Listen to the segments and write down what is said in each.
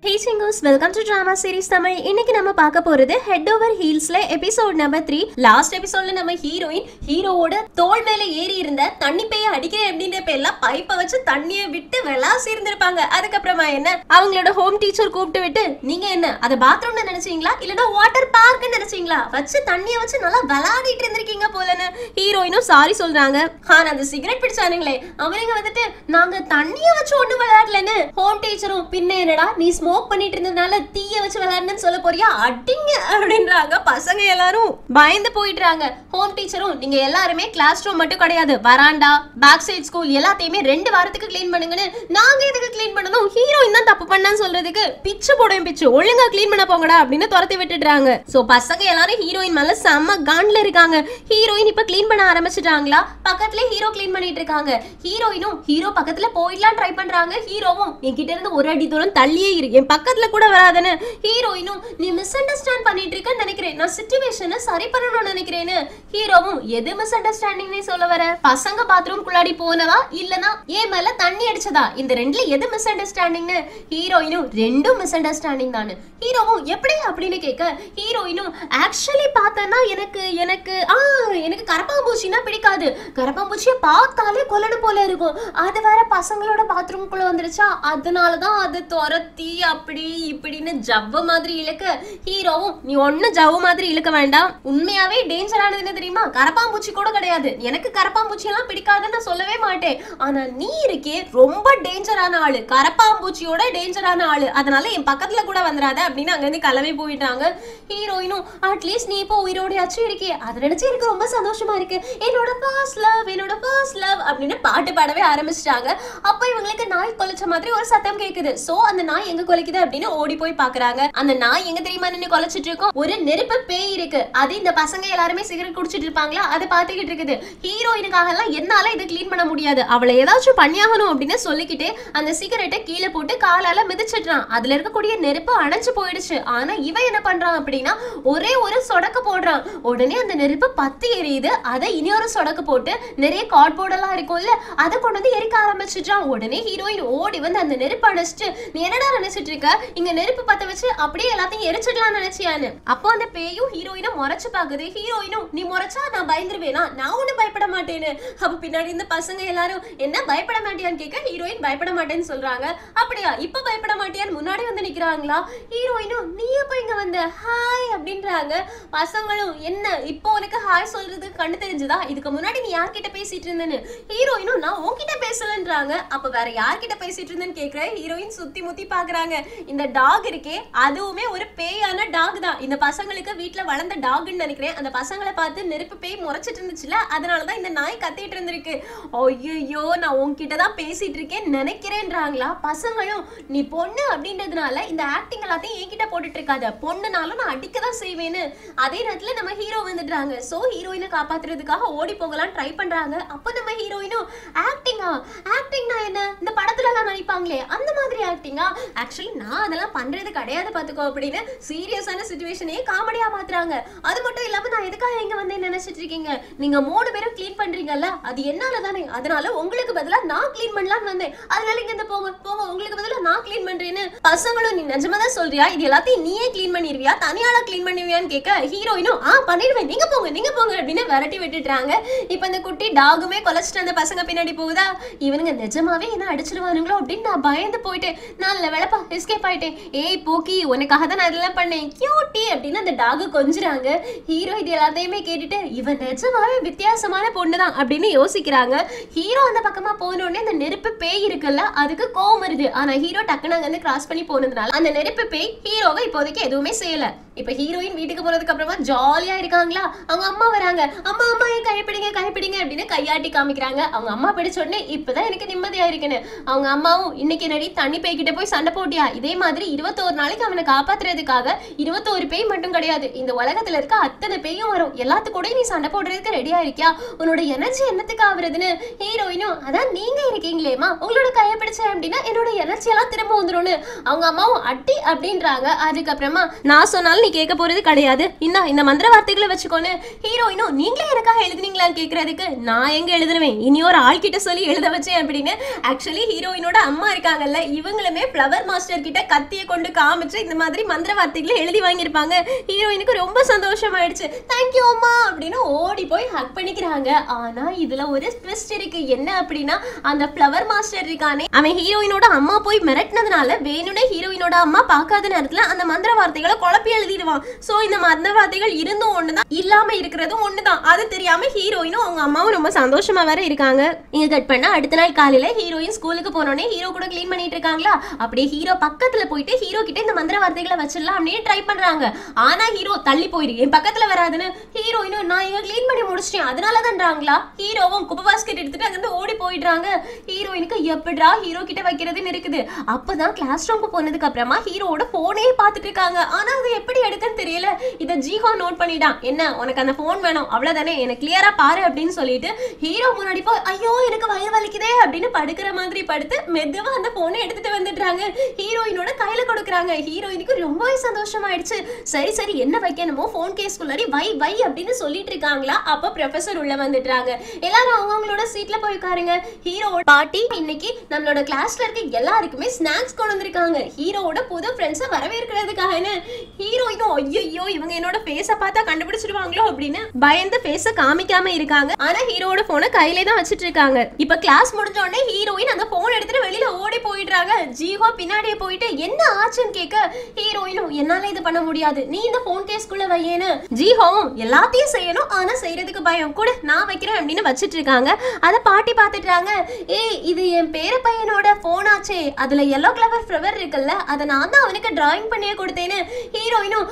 Hey singers, welcome to Drama Series Tamil. இன்னைக்கு நம்ம பார்க்க போறது Head Over Heelsல எபிசோட் நம்பர் 3. லாஸ்ட் எபிசோட்ல நம்ம ஹீரோவோட தோள் மேல ஏறி இருந்த தண்ணி பேய அடிக்கிறேன் அப்படின்ற பேர்ல பைப்பை வச்சு தண்ணியை விட்டு விளாசி இருந்திருப்பாங்க. அதுக்கப்புறமா என்ன அவங்களோட ஹோம் டீச்சர் கூப்பிட்டு விட்டு நீங்க என்ன அதை பாத்ரூம்னு நினைச்சீங்களா இல்லனா வாட்டர் பார்க்னு நினைச்சீங்களா வச்சு தண்ணியை வச்சு நல்லா விளையாடிட்டு இருந்திருக்கீங்க போலன்னு ஹீரோயினும் சாரி சொல்றாங்க. ஆனா அந்த சிகரெட் பிடிச்சானுங்களே அவங்க வந்துட்டு நாங்க தண்ணியை வச்சு ஒண்ணு விளையாடலன்னு ஹோம் டீச்சரும் பின்ன என்னடா நீ ஸ்மோக் பண்ணிட்டு இருந்ததுனால தீய வச்சு விளையாடுன்னு சொல்ல போறியா அடிங்க அப்படின்றாங்க. பசங்க எல்லாரும் பயந்து போயிடுறாங்க. ஹோம் டீச்சரும் நீங்க எல்லாருமே கிளாஸ் ரூம் மட்டும் கிடையாது வராண்டா பேக் சைட் ஸ்கூல் எல்லாத்தையுமே 2 வாரத்துக்கு கிளீன் பண்ணுங்கன்னு நாங்க எதுக்கு கிளீன் பண்ணணும் ஹீரோயின் தான் தப்பு பண்ணான்னு சொல்றதுக்கு பிச்சு போடும் பிச்சு ஒழுங்கா கிளீன் பண்ண போங்கடா அப்படின்னு துரத்தி விட்டுடுறாங்க. சோ பசங்க எல்லாரும் ஹீரோயின் மேல செம்ம காண்ட்ல இருக்காங்க. ஹீரோயின் இப்ப கிளீன் பண்ண ஆரம்பிச்சிட்டாங்களா பக்கத்துல ஹீரோ கிளீன் பண்ணிட்டு இருக்காங்க. ஹீரோயினும் ஹீரோ பக்கத்துல போயிடலாம் ட்ரை பண்றாங்க. ஹீரோவும் என்கிட்ட இருந்து ஒரு அடி தூரம் தள்ளியே இருக்கு பக்கத்துல கூட வராதன்னு ஹீரோயினும் நீ மிஸ் அண்டர்ஸ்டாண்ட் பண்ணிட்டு இருக்கன்னு நினைக்கிறேன் நான் சிச்சுவேஷனை சரி பண்ணணும்னு நினைக்கிறேன்னு ஹீரோவும் எது மிஸ் அண்டர்ஸ்டாண்டிங்னே சொல்ல வர பசங்க பாத்ரூம் குள்ளாடி போனதா இல்லனா ஏன் மேல தண்ணி அடிச்சதா இந்த ரெண்டுல எது மிஸ் அண்டர்ஸ்டாண்டிங்னு ஹீரோயினும் ரெண்டும் மிஸ் அண்டர்ஸ்டாண்டிங் தானு ஹீரோவும் எப்படி அப்படின்னு கேட்க ஹீரோயினும் ஆக்சுவலி பார்த்தனா எனக்கு கரப்பாம்பூச்சினா பிடிக்காது கரப்பாம்பூச்சியை பார்த்தாலே கொல்லணும் போல இருக்கும் அது வேற பசங்களோட பாத்ரூம்குள்ள வந்துருச்சா அதனாலதான் அது துரத்தி அப்படி இப்படின்னு ஜவ்வு மாதிரி இழுக்க ஹீரோவும் நீ ஒண்ணு ஜவ்வு மாதிரி இழுக்க வேண்டாம் உண்மையாவே டேஞ்சரானது என்ன தெரியுமா கரப்பாம்பூச்சி கூட கிடையாது எனக்கு கரப்பாம்பூச்சி எல்லாம் பிடிக்காதுன்னு சொல்லவே மாட்டேன் ஆனா நீ இருக்கே ரொம்ப டேஞ்சரான ஆளு கரப்பாம்பூச்சியோட டேஞ்சரான ஆளு அதனால என் பக்கத்துல கூட வந்துடாத அப்படின்னு அங்க இருந்து கிளம்பி போயிட்டாங்க. ஹீரோயினும் அட்லீஸ்ட் நீ இப்போ உயிரோடையாச்சும் இருக்கே அதை நினைச்சு எனக்கு ரொம்ப சந்தோஷமா இருக்கு என்னோட ஃபர்ஸ்ட் லவ் அப்படின்னு பாட்டு பாடவே ஆரம்பிச்சிட்டாங்க. அப்ப இவங்களுக்கு நாய் கொலைச்ச மாதிரி ஒரு சத்தம் கேக்குது. சோ அந்த நாய் எங்க கொலைக்குது அப்படின்னு ஓடி போய் பாக்குறாங்க. அந்த நாய் எங்க தெரியுமா நின்னு கொலைச்சிட்டு இருக்கும் ஒரு நெருப்பு பேய் இருக்கு அது இந்த பசங்க எல்லாருமே சிகரெட் குடிச்சிட்டு இருப்பாங்களா அதை பாத்துக்கிட்டு இருக்குது. ஹீரோயினுக்காக எல்லாம் என்னால இதை கிளீன் பண்ண முடியாது அவளை ஏதாச்சும் பண்ணியாகணும் அப்படின்னு சொல்லிக்கிட்டு அந்த சிகரெட்டை கீழே போட்டு காலால மிதிச்சிடுறான். அதுல இருக்கக்கூடிய நெருப்பு அணைஞ்சு போயிடுச்சு. ஆனா இவன் என்ன பண்றான் அப்படின்னா ஒரே ஒரு சொடக்கு போடுறான். உடனே அந்த நெருப்பு பத்தி எரியுது. அதை இனியொரு சொடக்கு போட்டு நிறைய கார்ட்போர்ட் எல்லாம் இருக்கும்ல அதை கொண்டு வந்து எரிக்க ஆரம்பிச்சிட்டான். உடனே ஹீரோயின் ஓடி வந்து அந்த நெருப்பு அணைச்சிட்டு நீ என்னடா நினைச்சிட்டு இருக்க இங்க நெருப்பு பத்த வச்சு அப்படியே எல்லாத்தையும் எரிச்சிடலாம் நினைச்சியான்னு. அப்போ அந்த பேயும் ஹீரோயினும் முறைச்சு பாக்குது. ஹீரோயினும் நீ முறைச்சா நான் பயந்துருவேனா நான் ஒண்ணு பயப்பட மாட்டேன்னு. அப்ப பின்னாடி இந்த பசங்க எல்லாரும் என்ன பயப்பட மாட்டியான்னு கேட்க ஹீரோயின் பயப்பட மாட்டேன்னு சொல்றாங்க. அப்படியா இப்ப பயப்பட மாட்டியான்னு முன்னாடி வந்து நிக்கிறாங்களா. ஹீரோயினும் நீ எப்ப இங்க வந்த ஹாய் அப்படின்றாங்க. பசங்களும் என்ன இப்போ உனக்கு ஹாய் சொல்றதுக்கு கண்ணு தெரிஞ்சுதா இதுக்கு முன்னாடி நீ யார்கிட்ட பேசிட்டு இருந்தேன்னு. ஹீரோயினும் நான் உன்கிட்ட பேசலன்றாங்க. அப்ப வேற யார்கிட்ட பேசிட்டு இருந்தேன்னு கேக்குற ஹீரோயின் சுத்தி முத்தி பாக்குறாங்க. இந்த டாக் இருக்கே அதுவுமே ஒரு பேயான டாக் தான் இந்த பசங்களுக்கு வீட்டுல வளர்ந்த டாக்னு நினைக்கிறேன். அந்த பசங்களை பார்த்து நெருப்பு பேய் முறைச்சிட்டு இருந்துச்சுல அதனாலதான் இந்த நாய் கத்திட்டு இருந்திருக்கு. ஐயோ நான் உன்கிட்ட தான் பேசிட்டு இருக்கேன் நினைக்கிறேன்றாங்களா. பசங்களும் நீ பொண்ணு அப்படின்றதுனால இந்த ஆக்டிங் எல்லாத்தையும் என்கிட்ட போட்டுட்டு இருக்காத பொண்ணுனாலும் நான் அடிக்கதான் செய்வேன்னு. அதே நேரத்துல நம்ம ஹீரோ வந்துடுறாங்க. சோ ஹீரோயினை காப்பாத்துறதுக்காக ஓடி போகலாம் ட்ரை பண்றாங்க. அப்ப நம்ம ஹீரோயினும் ஆக்டிங்னா என்ன இந்த படத்துல எல்லாம் நடிப்பாங்களே அந்த மாதிரி ஆக்டிங்கா ஆக்சுவலி நான் அதெல்லாம் பண்றது கிடையாது பாத்துக்கோ அப்படின்னு சீரியஸான சிச்சுவேஷனே காமெடியா மாத்துறாங்க. அது மட்டும் இல்லாம நான் எதுக்காக இங்க வந்து நினைச்சிட்டு இருக்கீங்க நீங்க 3 பேரும் கிளீன் பண்றீங்கல்ல அது என்னால தானே அதனால உங்களுக்கு பதிலா நான் கிளீன் பண்ணலாம்னு வந்தேன் அதனால இங்க இந்த போங்க உங்களுக்கு பதிலா நான் கிளீன் பண்றேன்னு. பசங்களும் நீ நிஜமா தான் சொல்றியா இது எல்லாத்தையும் நீயே கிளீன் பண்ணிடுவியா தனியாளா கிளீன் பண்ணுவியான்னு கேட்க ஹீரோயினும் பண்ணிடுவேன் நீங்க போங்க அப்படின்னு விரட்டி விட்டுட்டாங்க. இப்ப இந்த குட்டி டாகுமே கொலைச்சிட்டு அந்த பசங்க பின்னாடி போகுதா இவனுங்க நிஜமாவே என்ன அடிச்சிருவானுங்களோ அப்படின்னு நான் பயந்து போயிட்டேன் நல்ல வேலைப்பா எஸ்கேப் ஆயிட்டேன். ஏய் போக்கி உனக்காக தான் நான் இதெல்லாம் பண்ணேன் கியூட்டி அப்படின்னு அந்த டாகு கொஞ்சுறாங்க. ஹீரோ இது எல்லாத்தையுமே கேட்டுட்டு இவன் நிஜமாவே வித்தியாசமான பொண்ணுதான் அப்படின்னு யோசிக்கிறாங்க. ஹீரோ அந்த பக்கமா போனோடனே அந்த நெருப்பு பேய் இருக்குல்ல அதுக்கு கோவம் வருது. ஆனா ஹீரோ டக்குனு அங்க இருந்து கிராஸ் பண்ணி போனதுனால அந்த நெருப்பு பேய் ஹீரோவை இப்போதைக்கு எதுவுமே செய்யல. இப்ப ஹீரோயின் வீட்டுக்கு போறதுக்கு அப்புறமா ஜாலியா இருக்காங்களா. அவங்க அம்மா வராங்க. அம்மா கைப்பிடிங்க அப்படின்னு கையாட்டி காமிக்கிறாங்க. அவங்க அம்மா பிடிச்ச உடனே இப்பதான் எனக்கு நிம்மதியா இருக்குன்னு. அவங்க அம்மாவும் இன்னைக்கு நடி தண்ணி பேய்கிட்ட போய் சண்டை போட்டியா இதே மாதிரி 21 நாளைக்கு அவனை காப்பாத்துறதுக்காக 21 பேய் மட்டும் கிடையாது இந்த உலகத்துல இருக்க அத்தனை பேயும் வரும் எல்லாத்துக்கூட நீ சண்டை போடுறதுக்கு ரெடியா இருக்கியா உன்னோட எனர்ஜி என்னத்துக்கு ஆகுறதுன்னு. ஹீரோயினும் அதான் நீங்க இருக்கீங்களேமா உங்களோட கையை பிடிச்சேன் அப்படின்னா என்னோட எனர்ஜி எல்லாம் திரும்ப வந்துடும். அவங்க அம்மாவும் அட்டி அப்படின்றாங்க. அதுக்கப்புறமா நான் சொன்னாலும் நீ கேட்க போறது கிடையாது இந்த மந்திர வார்த்தைகளை வச்சுக்கோன்னு. ஹீரோயினும் நீங்களே எனக்காக எழுதுனீங்களான்னு கேட்கறதுக்கு நான் எங்க எழுதுவேன் இனி ஒரு ஆள் கிட்ட சொல்லி எழுத வச்சேன் அப்படின்னு. ஆக்சுவலி ஹீரோயினோட அம்மா இருக்காங்கல்ல இவங்களுமே ஃப்ளவர் மாஸ்டர் மாஸ்டர் கிட்ட கத்தியை கொண்டு காமிச்சு இந்த மாதிரி மந்திர வார்த்தைகளை எழுதி வாங்கியிருப்பாங்க. ஹீரோயினுக்கு ரொம்ப சந்தோஷமாயிடுச்சு. தேங்க்யூ அம்மா அப்படின்னு ஓடி போய் ஹக் பண்ணிக்கிறாங்க. ஆனா இதுல ஒரு ட்விஸ்ட் இருக்கு. என்ன அப்படின்னா அந்த ஃப்ளவர் மாஸ்டர் இருக்கானே அவன் ஹீரோயினோட அம்மா போய் மிரட்டினதுனால வேணும்னே ஹீரோயினோட அம்மா பார்க்காத நேரத்துல அந்த மந்திர வார்த்தைகளை குழப்பி எழுதிடுவான். சோ இந்த மந்திர வார்த்தைகள் இருந்தும் ஒண்ணுதான், இல்லாம இருக்கிறதும் ஒண்ணுதான். அது தெரியாம ஹீரோயினும் அவங்க அம்மாவும் ரொம்ப சந்தோஷமா வேற இருக்காங்க. இங்க கட் பண்ணா அடுத்த நாள் காலையில ஹீரோயின் ஸ்கூலுக்கு போனோடனே ஹீரோ கூட கிளீன் பண்ணிட்டு இருக்காங்களா. அப்படியே ஹீரோ பக்கத்துல போயிட்டு ஹீரோ கிட்ட இந்த மந்திர வார்த்தைகளை வச்சிடலாம் அப்படின்னு ட்ரை பண்றாங்க. ஆனா ஹீரோ தள்ளி போயிரு, என் பக்கத்துல வராதுன்னு ஹீரோயினும் நான் இங்க கிளீன் பண்ணி முடிச்சிட்டேன் அதனாலதான்றாங்களா. ஹீரோவும் குப்பை பாஸ்கெட் எடுத்துட்டு அங்கிருந்து ஓடி போயிடுறாங்க. ஹீரோயினுக்கு எப்படா ஹீரோ கிட்ட வைக்கிறதுன்னு இருக்குது. அப்பதான் கிளாஸ் ரூமுக்கு போனதுக்கு அப்புறமா ஹீரோவோட போனே பார்த்துட்டு இருக்காங்க. ஆனா அது எப்படி எடுக்குன்னு தெரியல. இத ஜீஹோ நோட் பண்ணிட்டான். என்ன உனக்கு அந்த போன் வேணும் அவ்வளவுதானே, எனக்கு கிளியரா பாரு அப்படின்னு சொல்லிட்டு ஹீரோ முன்னாடி போய் ஐயோ எனக்கு வயிறு வலிக்குதே அப்படின்னு படுக்கிற மாதிரி படுத்து மெதுவா அந்த போனை எடுத்துட்டு வந்துடுறாங்க. ஹீரோயினோட கையில கொடுக்குறாங்க. ஹீரோயினுக்கு ரொம்பவே சந்தோஷமாயிடுச்சு. சரி சரி என்ன வைக்கணுமோ போன் கேஸ்குள்ளாடி வை வை அப்படின்னு சொல்லிட்டு இருக்காங்களா. அப்ப ப்ரொஃபசர் உள்ள வந்துடுறாங்க. எல்லாரும் அவங்களோட சீட்ல போய் உட்காருங்க. ஹீரோவோட பாட்டி இன்னைக்கு நம்மளோட கிளாஸ்ல இருக்க எல்லாருக்குமே ஸ்நாக்ஸ் கொண்டு வந்திருக்காங்க ஹீரோவோட புது ஃப்ரெண்ட்ஸை வரவேற்கிறதுக்காகன்னு. ஹீரோயினும் ஐயோ இவங்க என்னோட ஃபேஸை பார்த்தா கண்டுபிடிச்சிருவாங்களோ அப்படின்னு பயந்து ஃபேஸை காமிக்காம இருக்காங்க. ஆனா ஹீரோவோட போனை கையிலே தான் வச்சிட்டு இருக்காங்க. இப்ப கிளாஸ் முடிஞ்ச உடனே ஹீரோயின் அந்த போன் எடுத்துட்டு வெளியில ஓடி போயிடுறாங்க. ஜீஹோ பின்னாடியே போயிட்டு என்ன ஆச்சுன்னு கேட்க ஹீரோயினும் என்னால இது பண்ண முடியாது, நீ இந்த போன் கேஸ்குள்ள வையேன்னு. ஜீஹோவும் எல்லாத்தையும் செய்யணும் ஆனா செய்யறதுக்கு பயம் கூட, நான் வைக்கிறேன் அப்படின்னு வச்சிட்டு இருக்காங்க. அத பாட்டி பாத்துட்டாங்க. ஏய் இது என் பேர பையனோட போன் ஆச்சே, அதுல yellow clover flower இருக்குல்ல அத நான் தான் அவனுக்கு டிராயிங் பண்ணியே கொடுத்தேன்னு. ஹீரோயினும்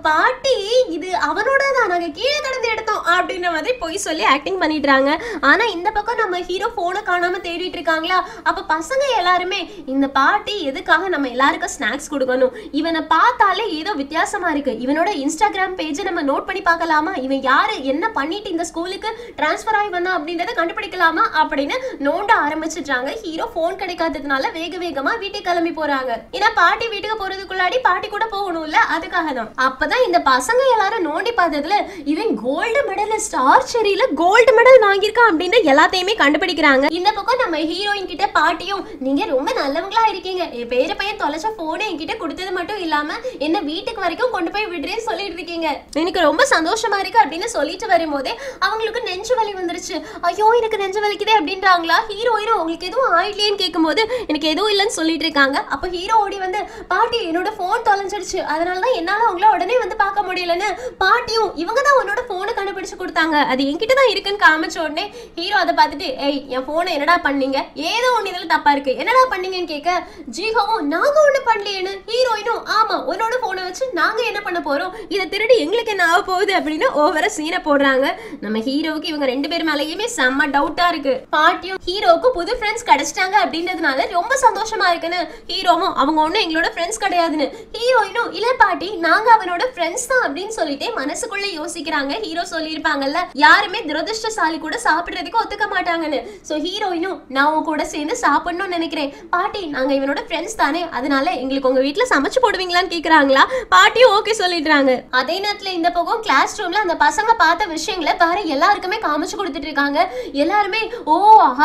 பாட்டி இது அவனோட தான், நாங்க கீழே கடந்து எடுத்தோம் அப்படின்ற மாதிரி போய் சொல்லி ஆக்டிங் பண்ணிடுறாங்க. ஆனா இந்த பக்கம் நம்ம ஹீரோ போனை காணாம தேடிட்டு இருக்காங்களா. அப்ப பசங்க எல்லாருமே இந்த பாட்டி எதுக்காக நம்ம எல்லாருக்கும் ஸ்நாக்ஸ் கொடுக்கணும், இவனை பார்த்தாலே ஏதோ வித்தியாசமா இருக்கு, இவனோட இன்ஸ்டாகிராம் பேஜை நம்ம நோட் பண்ணி பார்க்கலாமா, இவன் யாரு என்ன பண்ணிட்டு இந்த ஸ்கூலுக்கு டிரான்ஸ்பர் ஆகி வந்தா அப்படின்றத கண்டுபிடிக்கலாமா அப்படின்னு நோண்ட ஆரம்பிச்சிட்டாங்க. ஹீரோ போன் கிடைக்காததுனால வேக வேகமா வீட்டுக்கு கிளம்பி போறாங்க. ஏன்னா பாட்டி வீட்டுக்கு போறதுக்குள்ளாடி பாட்டி கூட போகணும்ல, அதுக்காக தான். அப்பதான் இந்த பசங்க எல்லாரும் நோண்டி பார்த்ததுல இவன் கோல்டு மெடலிஸ்ட், ஆர்ச்சரியில கோல்டு மெடல் வாங்கியிருக்கான் அப்படின்னு எல்லாத்தையுமே கண்டுபிடிக்கிறாங்க. இந்த பக்கம் நம்ம ஹீரோயின் கிட்ட பாட்டியும் நீங்க ரொம்ப நல்லவங்களா இருக்கீங்க, என் பேர பையன் தொலைச்ச போனை என்கிட்ட கொடுத்தது மட்டும் இல்லாம என்ன வீட்டுக்கு வரைக்கும் கொண்டு போய் விடுறேன்னு சொல்லிட்டு இருக்கீங்க, எனக்கு ரொம்ப சந்தோஷமா இருக்கு அப்படின்னு சொல்லிட்டு வரும்போதே அவங்களுக்கு நெஞ்சு வலி வந்துருச்சு. ஐயோ எனக்கு நெஞ்சு வலிக்குதே அப்படின்றாங்களா. ஹீரோயினும் உங்களுக்கு எதுவும் ஆயிடலையேன்னு கேட்கும்போது எனக்கு எதுவும் இல்லைன்னு சொல்லிட்டு இருக்காங்க. அப்ப ஹீரோ ஓடி வந்து பாட்டி என்னோட போன் தொலைஞ்சிடுச்சு அதனாலதான் என்னால அவங்கள உடனே வந்து பார்க்க முடியலன்னு. பாட்டியும் இவங்க தான் உன்னோட போனை கண்டுபிடிச்சு கொடுத்தாங்க, அது என்கிட்ட தான் இருக்குன்னு காமிச்ச உடனே ஹீரோ அதை பார்த்துட்டு ஏய் என் போனை என்னடா பண்ணீங்க, ஏதோ ஒண்ணு இதுல தப்பா இருக்கு, என்னடா பண்ணீங்கன்னு கேட்க ஜீஹோவும் நாங்க ஒண்ணு பண்ணலையேன்னு. ஹீரோயினும் ஆமா உன்னோட போனை வச்சு நாங்க என்ன பண்ண போறோம், இதை திருடி எங்களுக்கு என்ன ஆக போகுது அப்படின்னு ஓவரா சீனை போடுறாங்க. நம்ம ஹீரோவுக்கு இவங்க ரெண்டு பேர் மேலேயுமே செம்ம டவுட்டா இருக்கு. பாட்டியும் ஹீரோவுக்கு புது ஃப்ரெண்ட்ஸ் கிடைச்சிட்டாங்க அப்படின்றதுனால ரொம்ப சந்தோஷமா இருக்குன்னு. ஹீரோவும் அவங்க ஒண்ணு எங்களோட ஃப்ரெண்ட்ஸ் கிடையாதுன்னு. ஹீரோயினும் இல்ல பாட்டி நாங்க அவனோட ஃப்ரெண்ட்ஸ் தான் அப்படின்னு சொல்லிட்டு மனசுக்குள்ள யோசிக்கிறாங்க. ஹீரோ சொல்லியிருப்பாங்கல்ல யாருமே துரதிருஷ்டசாலி கூட சாப்பிடுறதுக்கு ஒத்துக்க மாட்டாங்கன்னு. சோ ஹீரோயினும் நான் உன் கூட சேர்ந்து சாப்பிடணும்னு நினைக்கிறேன், பாட்டி நாங்க இவனோட ஃப்ரெண்ட்ஸ் தானே அதனால எங்களுக்கு உங்க வீட்டுல சமைச்சு போடுவீங்களான்னு கேக்குறாங்களா. பாட்டியும் ஓகே சொல்லிடுறாங்க. அதே நேரத்துல இந்த பக்கம் கிளாஸ் ரூம்ல அந்த பசங்க பார்த்த விஷயங்களை வேற எல்லாருக்குமே காமிச்சு கொடுத்துட்டு இருக்காங்க. எல்லாருமே ஓ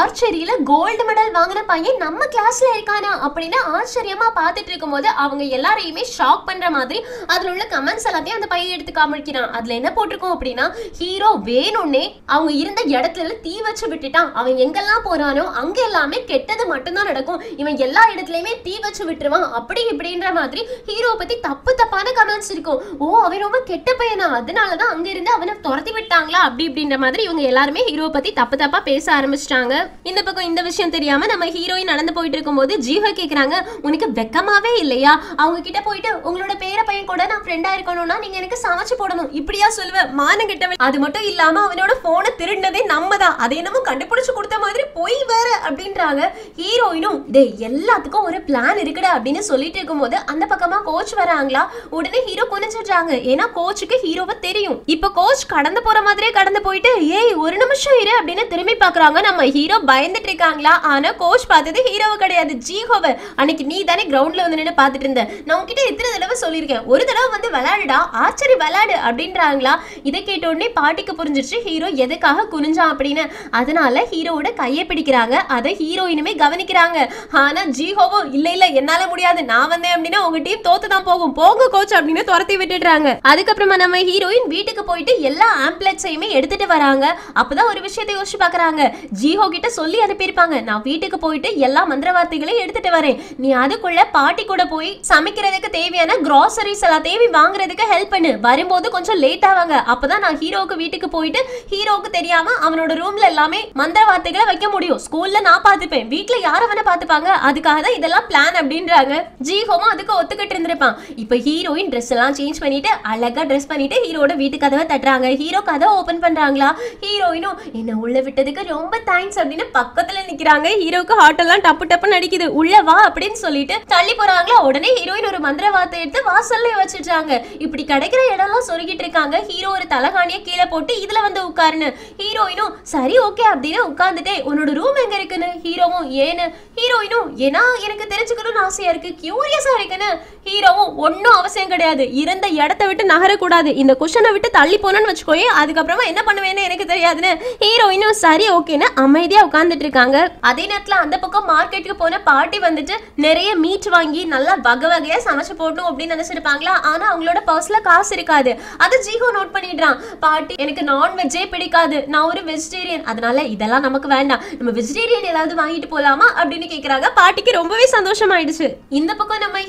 ஆர்ச்சரியில கோல்டு மெடல் வாங்கின பையன் நம்ம கிளாஸ்ல இருக்கானா அப்படின்னு ஆச்சரியமா பார்த்துட்டு இருக்கும் போது அவங்க எல்லாரையுமே ஷாக் பண்ற மாதிரி அதுல உள்ள கமெண்ட்ஸ் எல்லாத்தையும் அந்த பையன் எடுத்து காமிக்கிறான். அதுல என்ன போட்டிருக்கோம் அப்படின்னா ஹீரோ வேணும்னே அவங்க இருந்த இடத்துல தீ வச்சு விட்டுட்டான், அவன் எங்கெல்லாம் போறானோ அங்க எல்லாமே கெட்டது மட்டும்தான் நடக்கும், இவன் எல்லா இடத்துலயுமே தீ வச்சு விட்டுருவான் அப்படி இப்படின்ற மாதிரி ஹீரோ பத்தி தப்பு தப்பான கமெண்ட்ஸ் இருக்கும். ஓ அவன் ரொம்ப கெட்ட பையனா அதனாலதான் அங்க இருந்து அவனை துரத்தி விட்டாங்களா அப்படி இப்படின்ற மாதிரி இவங்க எல்லாருமே ஹீரோ பத்தி தப்பு தப்பா பேச ஆரம்பிச்சிட்டாங்க. இந்த பக்கம் இந்த விஷயம் தெரியாம நம்ம ஹீரோயின் நடந்து போயிட்டு இருக்கும் போது ஜீஹோ கேக்குறாங்க உனக்கு வெக்கமாவே இல்லையா, அவங்க கிட்ட போயிட்டு உங்களோட பேர பையன் கூட நான் ஃப்ரெண்டா இருக்கணும்னா நீங்க எனக்கு சமைச்சு போடணும் இப்படியா சொல்லுவேன், மானம் கெட்டவன், அது மட்டும் இல்லாம அவனோட போனை திருடினதே நம்ம தான், அதை என்னமோ கண்டுபிடிச்சு கொடுத்த மாதிரி போய் வேற அப்படின்றாங்க. ஹீரோயினும் டே எல்லாத்துக்கும் ஒரு பிளான் இருக்குடா அப்படின்னு சொல்லிட்டு இருக்கும் போது அந்த பக்கமா கோச் வராங்களா. உடனே ஹீரோ குனிஞ்சிடுறாங்க ஏன்னா கோச்சுக்கு ஹீரோவை தெரியும். இப்ப கோச் கடந்து போற மாதிரியே கடந்து போயிட்டு ஏய் ஒரு நிமிஷம் இரு அப்படின்னு திரும்பி பாக்குறாங்க. நம்ம ஹீரோ பயந்துட்டு இருக்காங்களா. ஆனா கோச் பார்த்தது ஹீரோவை கிடையாது ஜீஹோவை. அன்னைக்கு நீ தானே கிரவுண்ட்ல வந்து நின்று பாத்துட்டு இருந்த, நான் உன்கிட்ட எத்தனை தடவை சொல்லியிருக்கேன், ஒரு தடவை வந்து விளையாடுடா ஆச்சரி விளையாடு அப்படின்றாங்களா. இதை கேட்ட உடனே பாட்டிக்கு புரிஞ்சிருச்சு ஹீரோ எதுக்காக குனிஞ்சான் அப்படின்னு. அதனால ஹீரோவோட கையை பிடிக்கிறாங்க. அதை ஹீரோயினுமே கவனிக்கிறாங்க. ஆனா ஜீஹோவும் இல்ல இல்ல என்னால முடியாது, நான் வந்தேன் அப்படின்னா உங்க டீம் தோத்து தான் போகும், போங்க கோச் அப்படின்னு துரத்தி விட்டுடுறாங்க. அதுக்கப்புறமா நம்ம ஹீரோயின் வீட்டுக்கு போயிட்டு எல்லா ஆம்ப்லெட்ஸையுமே எடுத்துட்டு வராங்க. அப்பதான் ஒரு விஷயத்தை யோசிச்சு பாக்குறாங்க. ஜிஹோ கிட்ட சொல்லி அனுப்பியிருப்பாங்க, நான் வீட்டுக்கு போயிட்டு எல்லா மந்திர வார்த்தைகளையும் எடுத்துட்டு வரேன், நீ அதுக்குள்ள பாட்டி கூட போய் சமைக்கிறதுக்கு தேவையான கிராசரிஸ் எல்லாத்தையும் வாங்குறதுக்கு ஹெல்ப் பண்ணு, வரும்போது கொஞ்சம் லேட் ஆவாங்க, அப்பதான் நான் ஹீரோக்கு வீட்டுக்கு போயிட்டு ஹீரோக்கு தெரியாம அவனோட ரூம்ல எல்லாமே மந்திர வார்த்தைகளை வைக்க முடியும், ஸ்கூல்ல நான் பாத்துப்பேன், வீட்டுல யார வேணா பாத்துப்பாங்க, அதுக்காக தான் இதெல்லாம் பிளான் அப்படின்றாங்க. ஜிஹோவும் அதுக்கு ஒத்துக்கிட்டு இருந்திருப்பான். இப்ப ஹீரோயின் ட்ரெஸ் எல்லாம் சேஞ்ச் பண்ணிட்டு அழகா ட்ரெஸ் பண்ணிட்டு ஹீரோட வீட்டு கதவை தட்டுறாங்க. ஹீரோ கதவை ஓபன் பண்றாங்களா, ஹீரோயினும் என்ன உள்ள விட்டதுக்கு ரொம்ப தேங்க்ஸ் அப்படின்னு பக்கத்துல நிக்கிறாங்க. ஹீரோக்கு ஹார்ட் எல்லாம் டப்பு டப்புன்னு அடிக்குது. உள்ள வா அப்படின்னு சொல்லிட்டு தள்ளி போறாங்களா, உடனே ஹீரோயின் ஒரு மந்திர வார்த்தை எடுத்து வாசல்ல வச்சிட்டாங்க. இப்படி கிடைக்கிற இடம் எல்லாம் சொருகிட்டு இருக்காங்க. ஹீரோ ஒரு தலகாணிய கீழே போட்டு இதுல வந்து உட்காருன்னு, ஹீரோயினும் சரி ஓகே அப்படின்னு உட்கார்ந்துட்டே உன்னோட ரூம் எங்க இருக்குன்னு, ஹீரோவும் ஏன்னு, ஹீரோயினும் ஏன்னா எனக்கு தெரிஞ்சுக்கணும்னு ஆசையா இருக்கு, கியூரியஸா இருக்குன்னு, ஹீரோவும் ஒன்னும் அவசியம் கிடையாது, இருந்த இடத்தை விட்டு நகரக்கூடாது, இந்த குஷனை விட்டு தள்ளி போனன்னு வச்சுக்கோயே, அதுக்கப்புறமா என்ன பண்ணுவேன்னு எனக்கு தெரியாதுன்னு ஹீரோயினும் சரி ஓகேன்னு அமைதியா உட்கார்ந்துட்டு இருக்காங்க. அதே நேரத்துல அந்த பக்கம் மார்க்கெட்டுக்கு போன பாட்டி வந்துட்டு நிறைய மீட் வாங்கி நல்லா வகை வகையா சமைச்சு போடணும் அப்படின்னு நினைச்சிருப்பாங்களா, ஆனா அவங்களோட பர்ஸ்ல காசு இருக்காது. அது ஜிஹோ நோட் பண்ணிடுறான். பாட்டி எனக்கு நான்வெஜ்ஜே பிடிக்காது, நான் ஒரு வெஜிடேரியன், அதனால இதெல்லாம் நமக்கு வேண்டாம், நம்ம வெஜிடேரியன் ஏதாவது வாங்கிட்டு போலாமா அப்படின்னு கேக்குறாங்க. பாட்டிக்கு ரொம்பவே சந்தோஷமாயிடுச்சு. இந்த பக்கம் நம்ம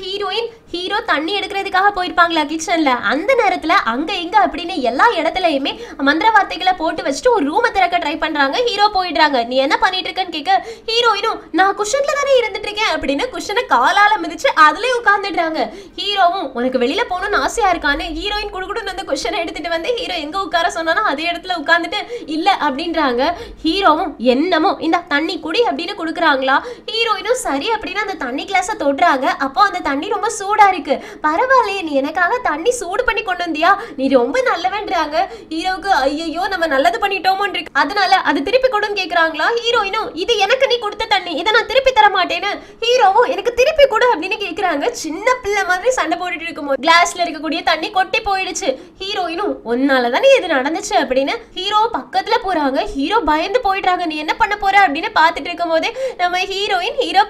ஹீரோ தண்ணி எடுக்கிறதுக்காக போயிருப்பாங்களா கிச்சன்ல, அந்த நேரத்துல அங்க எங்க அப்படின்னு எல்லா இடத்துலயுமே மந்திர வார்த்தைகளை போட்டு வச்சுட்டு ஒரு ரூமை திறக்க ட்ரை பண்றாங்க. ஹீரோ போயிடுறாங்க. நீ என்ன பண்ணிட்டு இருக்கன்னு கேட்க ஹீரோயினும் நான் குஷன்ல தானே இருந்துட்டு இருக்கேன் அப்படின்னு குஷனை காலால மிதிச்சு அதுலயே உட்கார்ந்துடுறாங்க. ஹீரோவும் உனக்கு வெளியில போகணும்னு ஆசையா இருக்கான்னு ஹீரோயின் குடுக்குடுன்னு அந்த குஷனை எடுத்துட்டு வந்து ஹீரோ எங்க உட்கார சொன்னாலும் அதே இடத்துல உட்கார்ந்துட்டு இல்ல அப்படின்றாங்க. ஹீரோவும் என்னமோ இந்த தண்ணி குடி அப்படின்னு குடுக்குறாங்களா, ஹீரோயினும் சரி அப்படின்னு அந்த தண்ணி கிளாஸை தொடுறாங்க. அப்போ அந்த தண்ணி ரொம்ப சூடா இருக்கு. பரவாயில்லையே, நீ எனக்காக தண்ணி சூடு பண்ணி கொண்டு வந்தியா, நீ ரொம்ப நல்லவன்றாங்க. ஹீரோவுக்கு ஐயோ நம்ம நல்லது பண்ணிட்டோமோ இருக்கு, அதனால அது திருப்பி கொடுன்னு கேக்குறாங்களா. ஹீரோயினும் இது எனக்கு நீ கொடுத்த தண்ணி, இதை நான் திருப்பி தர மாட்டேன்னு, ஹீரோவும் எனக்கு திருப்பி கொடு அப்படின்னு கேக்குறாங்க. சின்ன பிள்ளை மாதிரி சண்டை போட்டுட்டு இருக்கும்போது கிளாஸ்ல இருக்கக்கூடிய தண்ணி கொட்டி போயிடுச்சு. ஹீரோயினும் ஒன்னாலதானே இது நடந்துச்சு அப்படின்னு ஹீரோ பக்கத்துல போறாங்க. ஹீரோ பயந்து போயிடுறாங்க. நீ என்ன பண்ண போற அப்படின்னு பாத்துட்டு இருக்கும் போதே நம்ம ஹீரோ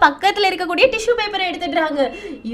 பக்கத்துல இருக்கக்கூடிய டிஷ்யூ பேப்பரை எடுத்துடுறாங்க.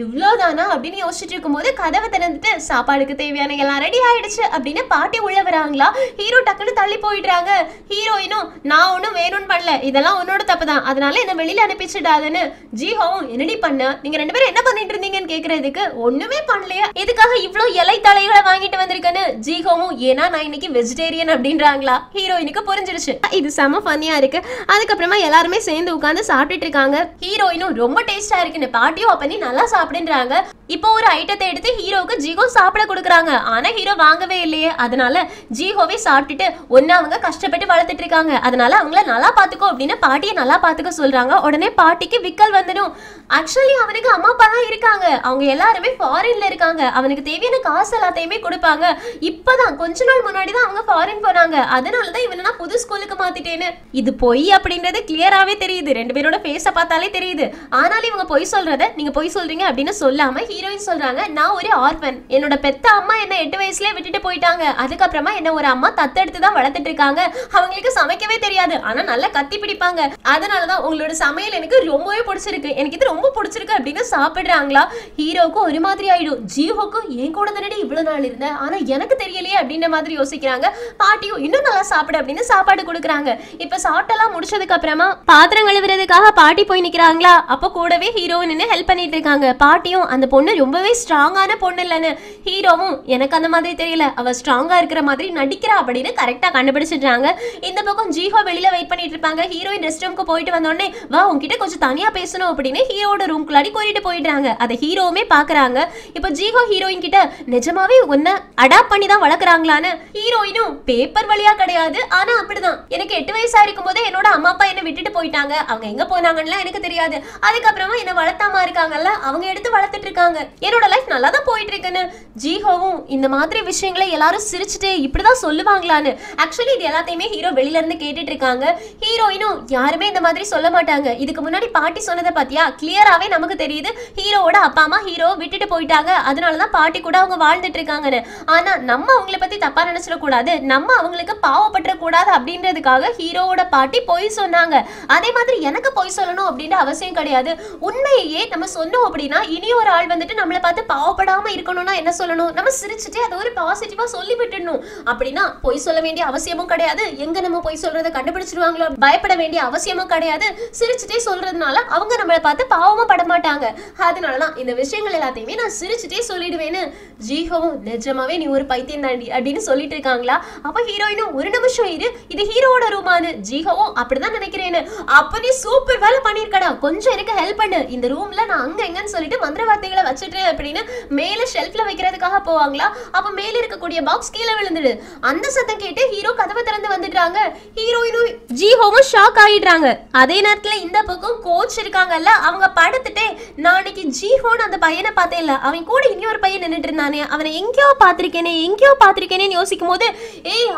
இவ்வளவுதானா அப்படின்னு யோசிச்சுட்டு இருக்கும் போது கதவை திறந்துட்டு சாப்பாடுக்கு தேவையான எல்லாம் ரெடி ஆயிடுச்சு அப்படின்னு பாட்டி உள்ள வராங்களா. ஹீரோ டக்குன்னு தள்ளி போயிடுறாங்க. ஹீரோயினும் நான் ஒன்னும் வேணும்னு பண்ணல, இதெல்லாம் உன்னோட தப்பு தான், அதனால என்ன வெளியில அனுப்பிச்சுடாதுன்னு. ஜிஹோவும் என்னடி பண்ண, நீங்க ரெண்டு பேரும் என்ன பண்ணிட்டு இருந்தீங்கன்னு கேக்குறதுக்கு ஒண்ணுமே பண்ணலையா, எதுக்காக இவ்வளவு இலை தலைகளை வாங்கிட்டு வந்திருக்கேன்னு ஜிஹோவும் ஏன்னா நான் இன்னைக்கு வெஜிடேரியன் அப்படின்றாங்களா. ஹீரோயினுக்கு புரிஞ்சிருச்சு. இது செம ஃபன்னியா இருக்கு. அதுக்கப்புறமா எல்லாருமே சேர்ந்து உட்கார்ந்து சாப்பிட்டுட்டு இருக்காங்க. ஹீரோயினும் ரொம்ப டேஸ்டா இருக்குன்னு பாட்டியும் அப்ப நீ நல்லா சாப்பிடுன்றாங்க. இப்போ ஒரு ஐட்டத்தை எடுத்து ஹீரோவுக்கு ஜிஹோ சாப்பிட கொடுக்குறாங்க. ஆனா ஹீரோ வாங்கவே இல்லையே, அதனால ஜிஹோவே சாப்பிட்டுட்டு ஒன்னு அவங்க கஷ்டப்பட்டு வளர்த்துட்டு இருக்காங்க, அதனால அவங்கள நல்லா பாத்துக்கோ அப்படின்னு பாட்டியை நல்லா பாத்துக்க சொல்றாங்க. உடனே பாட்டிக்கு விக்கல் வந்துடும். ஆக்சுவலி அவனுக்கு அம்மா அப்பா தான் இருக்காங்க, அவங்க எல்லாருமே ஃபாரின்ல இருக்காங்க, அவனுக்கு தேவையான காசு எல்லாத்தையுமே கொடுப்பாங்க. இப்பதான் கொஞ்ச நாள் முன்னாடி தான் அவங்க ஃபாரின் போனாங்க, அதனாலதான் இவனை நான் புது ஸ்கூலுக்கு மாத்திட்டேன்னு. இது பொய் அப்படின்றது கிளியராவே தெரியுது, ரெண்டு பேரோட ஃபேஸ பார்த்தாலே தெரியுது. ஆனாலும் இவங்க பொய் சொல்றத நீங்க பொய் சொல்றீங்க அப்படின்னு சொல்லாம ஹீரோயின் சொல்றாங்க, நான் ஒரு ஆர்ஃபன், என்னோட பெத்த அம்மா என்ன 8 வயசுலயே விட்டுட்டு போயிட்டாங்க, அதுக்கப்புறமா என்ன ஒரு அம்மா தத்தெடுத்து தான் வளர்த்துட்டு இருக்காங்க, அவங்களுக்கு சமைக்கவே தெரியாது ஆனா நல்லா கத்தி பிடிப்பாங்க, அதனாலதான் உங்களோட சமையல் எனக்கு ரொம்பவே பிடிச்சிருக்கு, எனக்கு இது ரொம்ப பிடிச்சிருக்கு அப்படின்னு சாப்பிடுறாங்களா. ஹீரோக்கு ஒரு மாதிரி ஆயிடும். ஜிஹோக்கு என் கூட தானடி இவ்வளவு நாள் இருந்த, ஆனா எனக்கு தெரியலையே அப்படின்ற மாதிரி யோசிக்கிறாங்க. பாட்டியும் இன்னும் நல்லா சாப்பிடு அப்படின்னு சாப்பாடு கொடுக்குறாங்க. இப்ப சாப்பிட்டெல்லாம் முடிச்சதுக்கு அப்புறமா பாத்திரம் கழுவுறதுக்காக பாட்டி போய் நிக்கிறாங்களா. அப்ப கூடவே ஹீரோ நின்று ஹெல்ப் பண்ணிட்டு இருக்காங்க. பாட்டியும் அந்த பொண்ணு ரொம்பவே ஸ்ட்ராங்கான பொண்ணு இல்லைன்னு, ஹீரோவும் எனக்கு அந்த மாதிரி தெரியல, அவ ஸ்ட்ராங்கா இருக்கிற மாதிரி நடிக்கிறா அப்படின்னு கரெக்டா கண்டுபிடிச்சிடுறாங்க. இந்த பக்கம் ஜிஹோ வெளியில வெயிட் பண்ணிட்டு இருப்பாங்க. ஹீரோயின் ரெஸ்ட் ரூம்க்கு போயிட்டு வந்தோடனே வா உன்கிட்ட கொஞ்சம் தனியா பேசணும் அப்படின்னு ஹீரோட ரூம்குள்ளாடி கூட்டிட்டு போயிடுறாங்க. அதை ஹீரோவுமே பாக்குறாங்க. இப்ப ஜிஹோ ஹீரோயின் கிட்ட நிஜமாவே ஒன்ன அடாப்ட் பண்ணி தான் வளர்க்குறாங்களான்னு, ஹீரோயினும் பேப்பர் வழியா கிடையாது, ஆனா அப்படிதான், எனக்கு 8 வயசா இருக்கும் போதே என்னோட அம்மா அப்பா என்ன விட்டுட்டு போயிட்டாங்க, அவங்க எங்க போனாங்கன்னு எனக்கு தெரியாது, அதுக்கப்புறமா என்ன வளர்த்தாம இருக்காங்கல்ல அவங்க எடுத்து வளர்த்துட்டு இருக்காங்க, என்னோட லைஃப் நல்லா தான் போயிட்டு இருக்குன்னு. ஜிஹோவும் இந்த மாதிரி விஷயங்களை எல்லாரும் சிரிச்சுட்டு இப்படிதான் சொல்லுவாங்களான்னு. ஆக்சுவலி இது எல்லாத்தையுமே ஹீரோ வெளியில இருந்து கேட்டுட்டு இருக்காங்க. ஹீரோயினும் யாருமே இந்த மாதிரி சொல்ல மாட்டாங்க, இதுக்கு முன்னாடி பாட்டி சொன்னதை பாத்தியா கிளியராவே நமக்கு தெரியுது ஹீரோ ஹீரோவோட அப்பா அம்மா ஹீரோ விட்டுட்டு போயிட்டாங்க, அதனாலதான் பாட்டி கூட அவங்க வாழ்ந்துட்டு இருக்காங்கன்னு. ஆனா நம்ம அவங்கள பத்தி தப்பா நினைச்சிட கூடாது, நம்ம அவங்களுக்கு பாவப்பற்ற கூடாது அப்படின்றதுக்காக ஹீரோவோட பாட்டி பொய் சொன்னாங்க. அதே மாதிரி எனக்கு பொய் சொல்லணும் அப்படின்ற அவசியம் கிடையாது. உண்மையே நம்ம சொன்னோம் அப்படின்னா இனி ஒரு ஆள் வந்துட்டு நம்மளை பார்த்து பாவப்படாம இருக்கணும்னா என்ன சொல்லணும், நம்ம சிரிச்சுட்டு அதை ஒரு பாசிட்டிவா சொல்லி விட்டுடணும். அப்படின்னா பொய் சொல்ல வேண்டிய அவசியமும் கிடையாது, எங்க நம்ம பொய் சொல்றதை கண்டுபிடிச்சிருவாங்களோ பயப்பட வேண்டிய அவசியமும் கிடையாது. சிரிச்சுட்டே சொல்றதுனால அவங்க நம்மளை பார்த்து பாவமா பட மாட்டாங்க. அதனாலதான் இந்த விஷயங்கள் எல்லாத்தையுமே நான் சிரிச்சுட்டே சொல்லிடுவேன்னு ஜீஹோவும் நிஜமாவே நீ ஒரு பைத்தியம் தாண்டி அப்படின்னு சொல்லிட்டு இருக்காங்களா. அப்ப ஹீரோயினும் ஒரு நிமிஷம் இரு, இது ஹீரோவோட ரூமானு. ஜீஹோவும் அப்படிதான் நினைக்கிறேன்னு. அப்ப நீ சூப்பர் வேலை பண்ணிருக்கடா, கொஞ்சம் எனக்கு ஹெல்ப் பண்ணு, இந்த ரூம்ல நான் அங்க எங்கன்னு சொல்லிட்டு மந்திர வார்த்தைகளை வச்சுட்டு அப்படின்னு மேல ஷெல்ஃப்ல வைக்கிறதுக்காக போவாங்களா. அப்ப மேல இருக்கக்கூடிய பாக்ஸ் கீழே விழுந்துடு. அந்த சத்தம் கேட்டு ஹீரோ கதவை திறந்து வந்துட்டாங்க. ஹீரோயினும் ஜீஹோவும் ஷாக் ஆயிடுறாங்க. அதே நேரத்துல இந்த பக்கம் கோச் இருக்காங்கல்ல, அவங்க படுத்துட்டே நாளைக்கு ஜீஹோன்னு அந்த பையனை பார்த்தே இல்ல, அவன் கூட இன்னொரு பையன் நின்றுட்டு இருந்தானே, அவனை எங்கேயோ பாத்திருக்கேனே யோசிக்கும் போது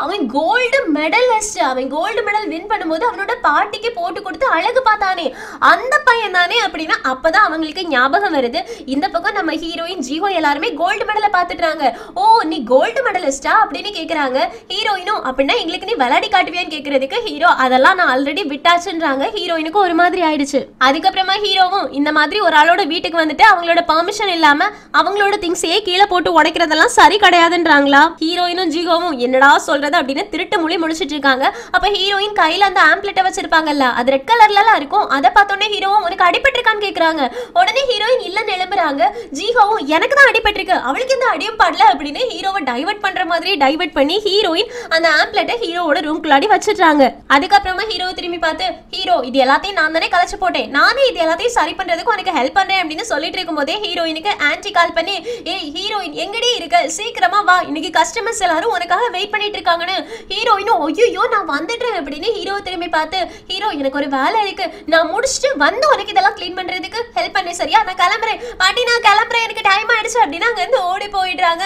அவன் கோல்டு மெடலிஸ்ட், அவன் கோல்டு மெடல் வின் பண்ணும்போது அவனோட பாட்டிக்கு போட்டு கொடுத்து அழகு பார்த்தானே அந்த பையன் தானே அப்படின்னா அப்பதான் அவங்களுக்கு ஞாபகம் வருது. இந்த பக்கம் நம்ம ஹீரோயின் ஜீஹோ எல்லாருமே கோல்டு மெடலை பார்த்துட்டாங்க. ஓ நீ கோல்டு மெடலிஸ்டா அப்படின்னு கேக்குறாங்க. ஹீரோயினும் அப்படின்னா எங்களுக்கு நீ விளையாடி காட்டுவியான்னு கேக்குறதுக்கு ஹீரோ அதெல்லாம் நான் ஆல்ரெடி விட்டாச்சுன்றாங்க. ஹீரோயினுக்கு ஒரு மாதிரி ஆயிடுச்சு. அதுக்கப்புறமா ஹீரோவும் இந்த மாதிரி ஒரு ஆளோட வீட்டுக்கு வந்துட்டு அவங்களோட பெர்மிஷன் இல்லாம அவங்களோட திங்ஸையே கீழே போட்டு உடைக்கிறதெல்லாம் சரி கிடையாதுன்றாங்களா. ஹீரோயினும் ஜீஹோவும் என்னடா சொல்றது அப்படின்னு திருட்டு மொழி முடிச்சிட்டு இருக்காங்க. அப்ப ஹீரோயின் கையில அந்த ஆம்ப்லெட்டை வச்சிருப்பாங்கல்ல, அது ரெட் கலர்ல இருக்கும். அதை பார்த்தோன்னே ஹீரோவும் உனக்கு அடிபட்டிருக்கான்னு கேக்குறாங்க. உடனே ஹீரோயின் இல்லன்னு எழும்புறாங்க. ஜீஹோவும் எனக்கு தான் அடிபட்டிருக்கு, அவளுக்கு எந்த அடியும் படல அப்படின்னு ஹீரோவை டைவர்ட் பண்ற மாதிரி டைவர்ட் பண்ணி ஹீரோயின் அந்த ஆம்ப்லெட்டை ஹீரோவோட ரூம்குள்ளாடி வச்சிட்டாங்க. அதுக்கப்புறமா ஹீரோவை திரும்பி பார்த்து ஹீரோ இது எல்லாத்தையும் நான் தானே கலைச்சு போட்டேன், நானே இது எல்லாத்தையும் சரி பண்றதுக்கு உனக்கு ஹெல்ப் பண்றேன் அப்படின்னு சொல்லிட்டு இருக்கும் போதே ஹீரோயினுக்கு ஆன்டி கால் பண்ணி ஏய் ஹீரோயின் எங்கடி இருக்க, சீக்கிரமா வா, இன்னைக்கு கஸ்டமர்ஸ் எல்லாரும் உனக்காக வெயிட் பண்ணிட்டு இருக்காங்கன்னு. ஹீரோயினும் ஐயோ நான் வந்துட்டேன் அப்படின்னு ஹீரோவை திரும்பி பார்த்து ஹீரோ எனக்கு ஒரு வேலை இருக்கு, நான் முடிச்சுட்டு வந்து உனக்கு இதெல்லாம் கிளீன் பண்றதுக்கு ஹெல்ப் பண்ணி சரியா, நான் கிளம்புறேன் பாட்டி, நான் கிளம்புறேன், எனக்கு டைம் ஆயிடுச்சு அப்படின்னு அங்க இருந்து ஓடி போயிடுறாங்க.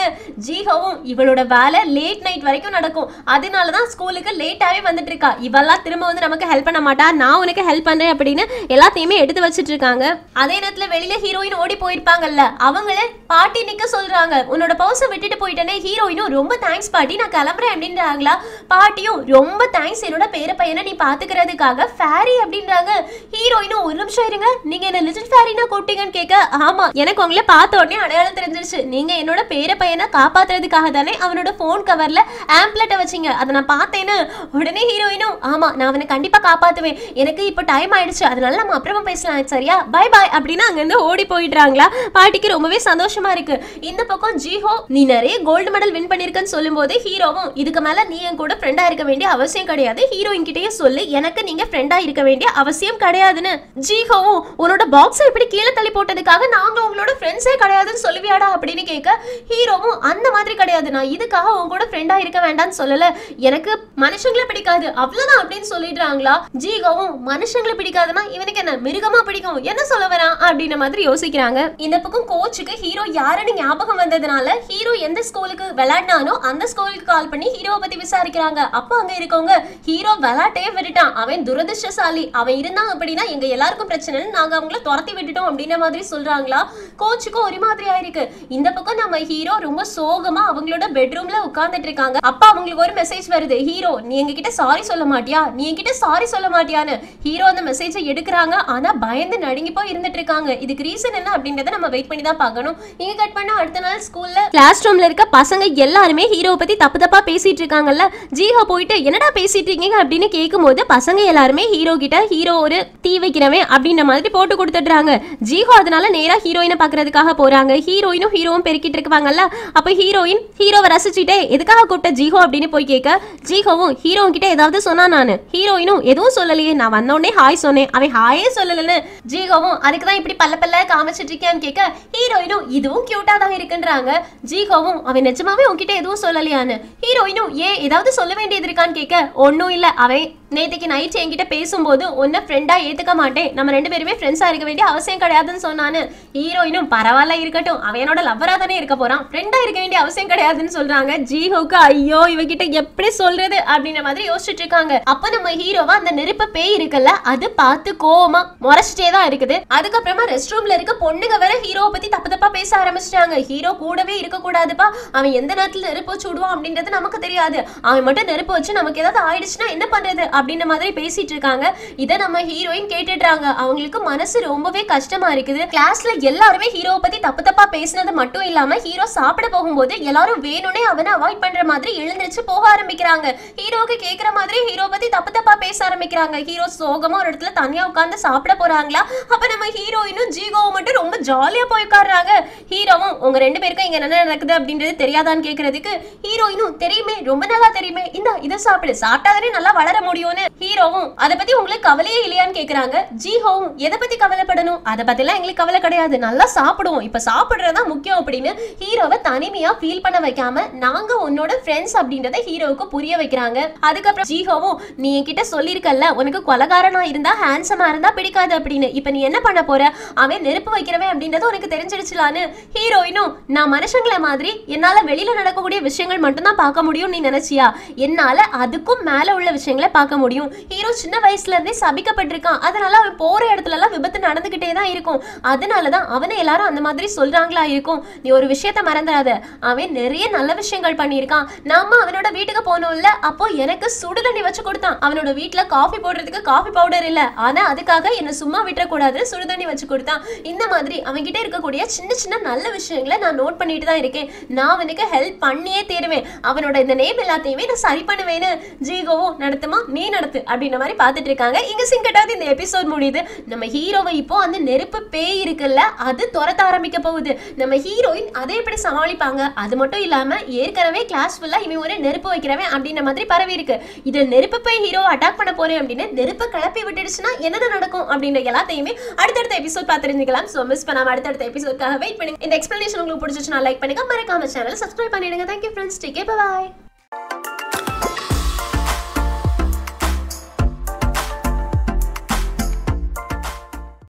ஜீஹோவும் இவளோட வேலை லேட் நைட் வரைக்கும் நடக்கும், அதனாலதான் ஸ்கூலுக்கு லேட்டாவே வந்துட்டு இருக்கா, இவெல்லாம் திரும்ப வந்து நமக்கு ஹெல்ப் பண்ண மாட்டா, நான் உனக்கு ஹெல்ப் பண்றேன் அப்படின்னு எல்லாத்தையுமே எடுத்து வச்சிட்டு இருக்காங்க. அதே நேரத்துல வெளியில ஹீரோயின் ஓடி போயிருப்பாங்கல்ல, அவங்களே பாட்டி நிக்க சொல்றாங்க, உன்னோட பர்ஸை விட்டுட்டு போயிட்டேனே. ஹீரோயினும் ரொம்ப தேங்க்ஸ் பாட்டி, நான் கிளம்புறேன் அப்படின்றாங்களா. பாட்டியும் ரொம்ப தேங்க்ஸ் என்னோட பேர பையனை நீ பாத்துக்கிறதுக்காக ஃபேரி அப்படின்றாங்க. ஹீரோயினும் ஒரு நிமிஷம் இருங்க, நீங்க என்ன லிட்டில் ஃபேரினா கூப்பிட்டீங்கன்னு கேட்க ஆமா எனக்கு உங்களை பார்த்த உடனே அடையாளம் தெரிஞ்சிருச்சு, நீங்க என்னோட பேர பையனை காப்பாத்துறதுக்காக தானே அவனோட போன் கவர்ல ஆம்ப்லெட்டை வச்சீங்க, அதை நான் பார்த்தேன்னு. உடனே ஹீரோயினும் ஆமா நான் அவனை கண்டிப்பா காப்பாத்துவேன், எனக்கு இப்போ டைம் ஆயிடுச்சு, அதனால நம்ம அப்புறமா பேசலாம் சரியா, பை பாய் அப்படின்னு அங்க இருந்து ஓடி போயிடுறாங்களா. பாட்டிக்கு ரொம்பவே சந்தோஷமா இருக்கு. இந்த பக்கம் ஜீஹோ நீ நிறைய கோல்டு மெடல் வின் பண்ணிருக்கன்னு சொல்லும் போது ஹீரோவும் இதுக்கு மேல நீ என் கூட ஃப்ரெண்டா இருக்க வேண்டிய அவசியம் கிடையாது, ஹீரோயின் கிட்டயே சொல்லு எனக்கு நீங்க ஃப்ரெண்டா இருக்க வேண்டிய அவசியம் கிடையாதுன்னு. ஜீஹோவும் உன்னோட பாக்ஸை இப்படி கீழே தள்ளி போட்டதுக்காக நாங்க உங்களோட ஃப்ரெண்ட்ஸே கிடையாதுன்னு சொல்லுவியாடா அப்படின்னு கேட்க ஹீரோவும் அந்த மாதிரி கிடையாது, நான் இதுக்காக உங்க கூட ஃப்ரெண்டா இருக்க வேண்டாம்னு சொல்லல, எனக்கு மனுஷங்களை பிடிக்காது அவ்வளவுதான் அப்படின்னு சொல்லிடுறாங்களா. ஜீஹோவும் மனுஷங்களை பிடிக்காதுன்னா இவனுக்கு என்ன மிருகமா பிடிக்கும், என்ன சொல்ல வரான் அப்படின்ற மாதிரி யோசிக்கிறாங்க. இந்த பக்கம் கோச்சுக்கு ஹீரோ யாருன்னு ஞாபகம் வந்ததுனால ஹீரோ எந்த ஸ்கூலுக்கு விளையாடினானோ அந்த ஸ்கூலுக்கு கால் பண்ணி ஹீரோவை பத்தி விசாரிக்கிறாங்க. அப்ப அங்க இருக்கவங்க ஹீரோ விளையாட்டே விட்டுட்டான், அவன் துரதிர்ஷ்டசாலி, அவன் இருந்தான் அப்படின்னா எங்க எல்லாருக்கும் பிரச்சனைன்னு நாங்க அவங்கள துரத்தி விட்டுட்டோம் அப்படின்ற மாதிரி சொல்றாங்களா. கோச்சுக்கும் ஒரு மாதிரி ஆயிருக்கு. இந்த பக்கம் நம்ம ஹீரோ ரொம்ப சோகமா அவங்களோட பெட்ரூம்ல உட்கார்ந்துட்டு இருக்காங்க. அப்ப அவங்களுக்கு ஒரு மெசேஜ் வருது, ஹீரோ நீ எங்ககிட்ட சாரி சொல்ல மாட்டியா, நீ என்கிட்ட சாரி சொல்ல மாட்டியான்னு. ஹீரோ அந்த மெசேஜை எடுக்கிறாங்க, ஆனா பயந்து நடுங்கி போய் இருந்துட்டு இருக்காங்க. இதுக்கு ரீசன் என்ன அப்படின்றத நம்ம வெயிட் பண்ணி தான் பார்க்கணும். இங்க கட் பண்ணா அடுத்த நாள் ஸ்கூல்ல கிளாஸ் ரூம்ல இருக்க பசங்க எல்லாருமே ஹீரோவை பத்தி தப்பு தப்பா பேசிட்டு இருக்காங்கல்ல. ஜீஹோ போயிட்டு என்னடா பேசிட்டு இருக்கீங்க அப்படின்னு கேட்கும்போது பசங்க எல்லாருமே ஹீரோ கிட்ட ஹீரோ ஒரு தீ வைக்கிறவன் அப்படின்ற மாதிரி போட்டு கொடுத்துடுறாங்க. ஜீஹோ அதனால நேரா ஹீரோயினை பாக்குறதுக்காக போறாங்க. ஹீரோயினும் ஹீரோவும் பெருக்கிட்டு இருப்பாங்கல்ல. அப்ப ஹீரோயின் ஹீரோவை ரசிச்சுட்டே எதுக்காக கூப்பிட்ட ஜீஹோ அப்படின்னு போய் கேட்க ஜீஹோவும் ஹீரோ கிட்ட ஏதாவது சொன்னா நானு. ஹீரோயினும் எதுவும் சொல்லலையே, நான் வந்தோடனே ஹாய் சொன்னேன், அவன் ஹாயே சொல்லலன்னு. ஜீஹோவும் அதுக்குதான் இப்படி பல்ல பல்ல காமிச்சிட்டு இருக்கியான்னு கேட்க ஹீரோயினும் இதுவும் கியூட்டா தான் இருக்குன்றாங்க. ஜீஹோவும் அவன் நிஜமாவே உன்கிட்ட எதுவும் சொல்லலையான்னு. ஹீரோயினும் ஏன் ஏதாவது சொல்ல வேண்டியது இருக்கான்னு கேட்க ஒன்னும் இல்ல, அவன் நேற்றுக்கு நைட் என்கிட்ட பேசும்போது உன்னை ஃப்ரெண்டா ஏத்துக்க மாட்டேன், நம்ம ரெண்டு பேருமே ஃப்ரெண்ட்ஸா இருக்க வேண்டிய அவசியம் கிடையாதுன்னு சொன்னான்னு. ஹீரோயினும் பரவாயில்ல இருக்கட்டும், அவன் என்னோட லவ்வரா தானே இருக்க போறான், ஃப்ரெண்டா இருக்க வேண்டிய அவசியம் கிடையாதுன்னு சொல்றாங்க. ஜீஹோக்கு ஐயோ இவகிட்ட எப்படி சொல்றது அப்படின்ற மாதிரி யோசிச்சுட்டு இருக்காங்க. அப்ப நம்ம ஹீரோவா அந்த நெருப்பு பேய் இருக்குல்ல அது பார்த்து கோவமா முறைச்சிட்டே தான் இருக்குது. அதுக்கப்புறமா ரெஸ்ட் ரூம்ல இருக்க இருக்க பொண்ணுங்க வேற ஹீரோவை பத்தி தப்பு தப்பா பேச ஆரம்பிச்சிட்டாங்க. ஹீரோ கூடவே இருக்க கூடாதுப்பா, அவன் எந்த நேரத்துல நெருப்பு வச்சு விடுவான் அப்படின்றது நமக்கு தெரியாது, அவன் மட்டும் நெருப்பு வச்சு நமக்கு ஏதாவது ஆயிடுச்சுன்னா என்ன பண்றது அப்படின்ற மாதிரி பேசிட்டு இருக்காங்க. இதை நம்ம ஹீரோயின் கேட்டுடுறாங்க. அவங்களுக்கு மனசு ரொம்பவே கஷ்டமா இருக்குது. கிளாஸ்ல எல்லாருமே ஹீரோவை பத்தி தப்பு தப்பா பேசினது மட்டும் இல்லாம ஹீரோ சாப்பிட போகும்போது எல்லாரும் வேணும்னே அவனை அவாய்ட் பண்ற மாதிரி எழுந்திருச்சு போக ஆரம்பிக்கிறாங்க. ஹீரோக்கு கேக்குற மாதிரி ஹீரோ பத்தி தப்பு தப்பா பேச ஆரம்பிக்கிறாங்க. ஹீரோ சோகமா ஒரு இடத்துல தனியா உட்கார்ந்து சாப்பிட போறாங்களா, அப்ப நம்ம ஹீரோயினும் ஜீகோவும் மட்டும் ரொம்ப ஜாலியா போய் உட்கார்றாங்க. ஹீரோவும் உங்க ரெண்டு பேருக்கும் இங்க என்ன நடக்குது அப்படின்றது தெரியாதான்னு கேக்குறதுக்கு ஹீரோயினும் தெரியுமே, ரொம்ப நல்லா தெரியுமே, இந்த இதை சாப்பிட்டாதானே நல்லா வளர முடியும்னு ஹீரோவும் அதை பத்தி உங்களுக்கு கவலையே இல்லையான்னு கேக்குறாங்க. ஜீஹோவும் எதை பத்தி கவலைப்படணும், அதை பத்தி எல்லாம் எங்களுக்கு கவலை கிடையாது, நல்லா சாப்பிடுவோம், இப்ப சாப்பிடுறதா முக்கியம் அப்படின்னு ஹீரோவை தனிமையா ஃபீல் பண்ண வைக்காம நாங்க உன்னோட ஃப்ரெண்ட்ஸ் அப்படின்றத ஹீரோவுக்கு புரிய வைக்கிறாங்க. அதுக்கப்புறம் ஜீஹோவும் நீ என்கிட்ட சொல்லிருக்கல்ல உனக்கு கொலகாரனா இருந்தா ஹேண்ட்ஸமா இருந்தா பிடிக்காது அப்படின்னு, இப்ப நீ என்ன பண்ண போற, அவன் நெருப்பு வைக்கிறவன் அப்படின்றது உனக்கு தெரிஞ்சிடுச்சுலான்னு ஹீரோயினும் நான் மனுஷங்களை மாதிரி என்னால வெளியில நடக்கக்கூடிய விஷயங்கள் மட்டும் தான் பார்க்க முடியும் நீ நினைச்சியா, என்னால அதுக்கும் மேல உள்ள விஷயங்களை பார்க்க முடியும். ஹீரோ சின்ன வயசுல இருந்தே சபிக்கப்பட்டிருக்கான், அதனால அவன் போற இடத்துல எல்லாம் விபத்து நடந்துகிட்டே தான் இருக்கும், அதனாலதான் அவனை எல்லாரும் அந்த மாதிரி சொல்றாங்களா இருக்கும். நீ ஒரு விஷயத்த மறந்துடாத, அவன் நிறைய நல்ல விஷயங்கள் பண்ணியிருக்கான். நாம அவனோட வீட்டுக்கு போனோம்ல, அப்போ எனக்கு சுடு தண்ணி வச்சு கொடுத்தான். அவனோட வீட்டுல காஃபி போடுறதுக்கு காஃபி பவுடர் இல்ல, ஆனா அதுக்காக என்ன சும்மா விட்டுறக்கூடாது, சுடு தண்ணி வச்சு கொடுத்தான். இந்த மாதிரி அவன்கிட்ட இருக்கக்கூடிய சின்ன சின்ன நல்ல விஷயங்களை நான் நோட் பண்ணிட்டு தான் இருக்கேன். நான் அவனுக்கு ஹெல்ப் பண்ணியே தருவேன், அவனோட இந்த நேம் எல்லாத்தையுமே நான் சரி பண்ணுவேன்னு ஜீகோவும் நடத்துமா நீ நடத்து அப்படின்ற மாதிரி பார்த்துட்டு இருக்காங்க. இங்க சிங்கட்டாவது இந்த எபிசோட் முடியுது. நம்ம ஹீரோவை இப்போ அந்த நெருப்பு பேய் இருக்குல்ல அது துரத்த ஆரம்பிக்க போகுது. நம்ம ஹீரோயின் அதை எப்படி சமாளிப்பாங்க, அது மட்டும் இல்லாம ஏற்கனவே கிளாஸ் ஃபுல்லா இவன் ஒரு நெருப்பு வைக்கிறவன் அப்படின்ற மாதிரி பரவி இருக்கு. இதை நெருப்பு பேய் ஹீரோ அட்டாக் பண்ண போறேன் அப்படின்னு நெருப்பு கிளப்பி விட்டுடுச்சுன்னா என்ன நடக்கும் அப்படின்ற எல்லாத்தையுமே அடுத்தடுத்த எபிசோட் பார்த்து தெரிஞ்சுக்கலாம். சோ மிஸ் பண்ணாம அடுத்தடுத்த எபிசோட்காக வெயிட் பண்ணுங்க. இந்த எக்ஸ்பிளனேஷன் உங்களுக்கு பிடிச்சிச்சுன்னா லைக் பண்ணுங்க, மறக்காம சேனலை சப்ஸ்கிரைப் பண்ணிடுங்க. Thank you friends, take care, by.